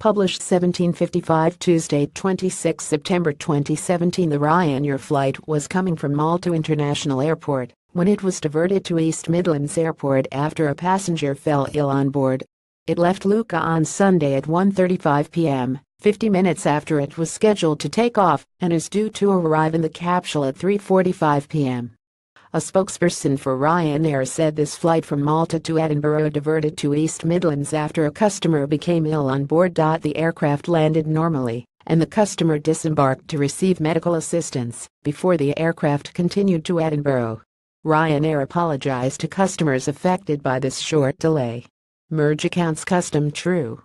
Published 1755 Tuesday 26 September 2017. The Ryanair flight was coming from Malta International Airport when it was diverted to East Midlands Airport after a passenger fell ill on board. It left Lucca on Sunday at 1:35 p.m., 50 minutes after it was scheduled to take off, and is due to arrive in the capital at 3:45 p.m. A spokesperson for Ryanair said this flight from Malta to Edinburgh diverted to East Midlands after a customer became ill on board. The aircraft landed normally, and the customer disembarked to receive medical assistance before the aircraft continued to Edinburgh. Ryanair apologized to customers affected by this short delay. Merge accounts custom true.